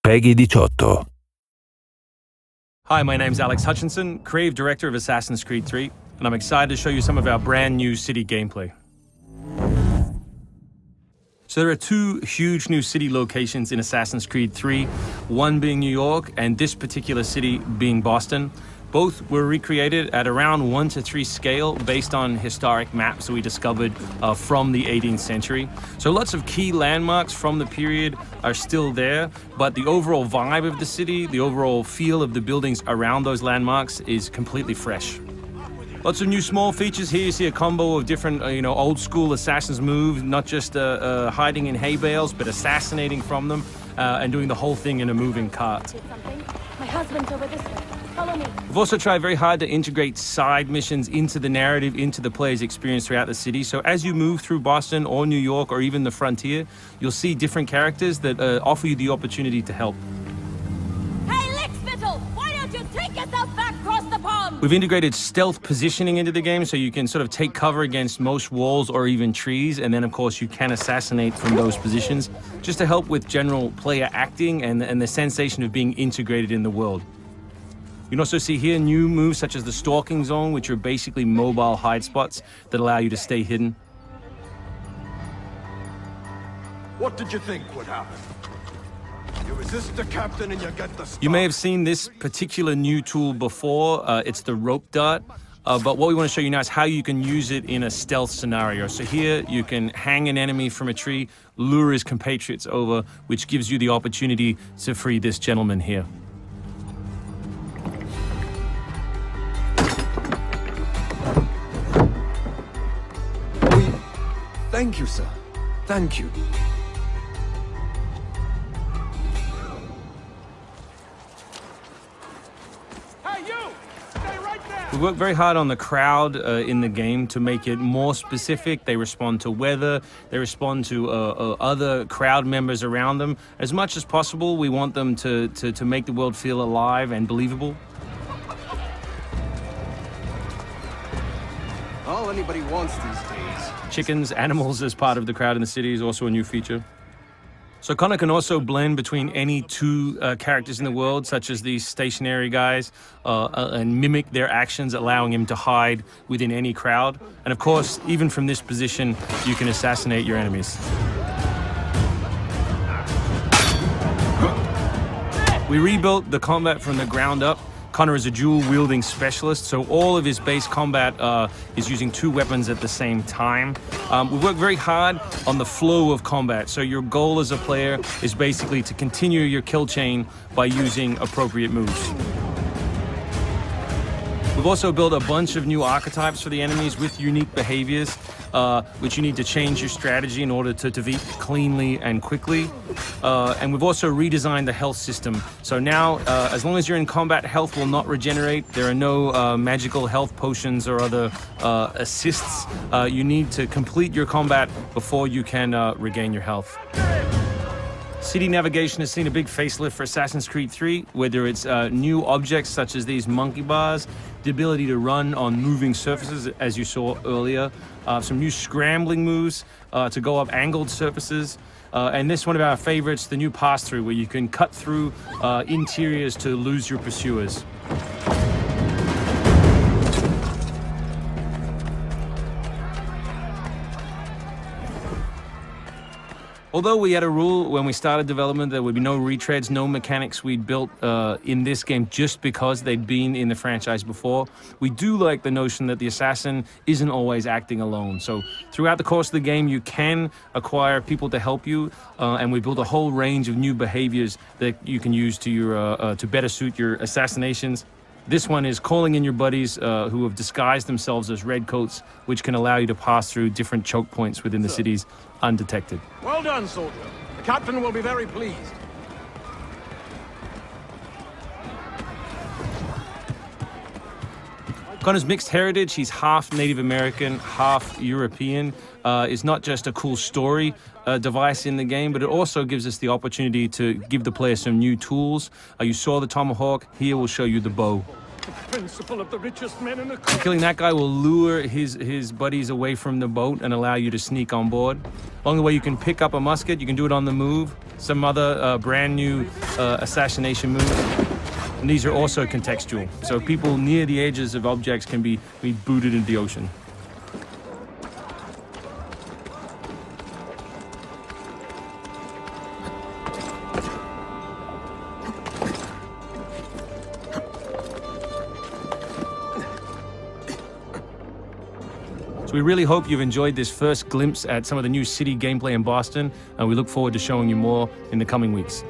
Peggy 18. Hi, my name's Alex Hutchinson, Creative Director of Assassin's Creed 3, and I'm excited to show you some of our brand new city gameplay. So there are two huge new city locations in Assassin's Creed 3, one being New York and this particular city being Boston. Both were recreated at around 1:3 scale based on historic maps that we discovered from the 18th century. So lots of key landmarks from the period are still there, but the overall vibe of the city, the overall feel of the buildings around those landmarks is completely fresh. Lots of new small features here. You see a combo of different, old school assassin's moves, not just hiding in hay bales, but assassinating from them and doing the whole thing in a moving cart. My husband's over this way. Follow me. We've also tried very hard to integrate side missions into the narrative, into the player's experience throughout the city. So as you move through Boston or New York or even the frontier, you'll see different characters that offer you the opportunity to help. Hey, Lickspittle! Why don't you take yourself back across the pond? We've integrated stealth positioning into the game so you can sort of take cover against most walls or even trees, and then of course you can assassinate from those positions, just to help with general player acting and the sensation of being integrated in the world. You can also see here new moves such as the stalking zone, which are basically mobile hide spots that allow you to stay hidden. What did you think would happen? You resist the captain and you get the star. You may have seen this particular new tool before. It's the rope dart. But what we want to show you now is how you can use it in a stealth scenario. So here you can hang an enemy from a tree, lure his compatriots over, which gives you the opportunity to free this gentleman here. Thank you, sir. Thank you. Hey, you! Stay right there! We work very hard on the crowd in the game to make it more specific. They respond to weather, they respond to other crowd members around them. As much as possible, we want them to make the world feel alive and believable. All anybody wants these days. Chickens, animals as part of the crowd in the city is also a new feature. So Connor can also blend between any two characters in the world, such as these stationary guys, and mimic their actions, allowing him to hide within any crowd. And of course, even from this position, you can assassinate your enemies. We rebuilt the combat from the ground up. Connor is a dual-wielding specialist, so all of his base combat is using two weapons at the same time. We work very hard on the flow of combat, so your goal as a player is basically to continue your kill chain by using appropriate moves. We've also built a bunch of new archetypes for the enemies with unique behaviors, which you need to change your strategy in order to defeat cleanly and quickly. And we've also redesigned the health system. So now, as long as you're in combat, health will not regenerate. There are no magical health potions or other assists. You need to complete your combat before you can regain your health. City navigation has seen a big facelift for Assassin's Creed 3, whether it's new objects such as these monkey bars, the ability to run on moving surfaces, as you saw earlier, some new scrambling moves to go up angled surfaces, and this one of our favorites, the new pass-through, where you can cut through interiors to lose your pursuers. Although we had a rule when we started development, there would be no retreads, no mechanics we'd built in this game just because they'd been in the franchise before, we do like the notion that the assassin isn't always acting alone. So throughout the course of the game, you can acquire people to help you, and we built a whole range of new behaviors that you can use to better suit your assassinations. This one is calling in your buddies who have disguised themselves as redcoats, which can allow you to pass through different choke points within the cities undetected. Well done, soldier. The captain will be very pleased. Connor's mixed heritage, he's half Native American, half European, is not just a cool story device in the game, but it also gives us the opportunity to give the player some new tools. You saw the tomahawk, here we'll show you the bow. Principle of the richest men in the country. Killing that guy will lure his buddies away from the boat and allow you to sneak on board. Along the way, you can pick up a musket. You can do it on the move. Some other brand new assassination moves. And these are also contextual. So people near the edges of objects can be booted into the ocean. We really hope you've enjoyed this first glimpse at some of the new city gameplay in Boston, and we look forward to showing you more in the coming weeks.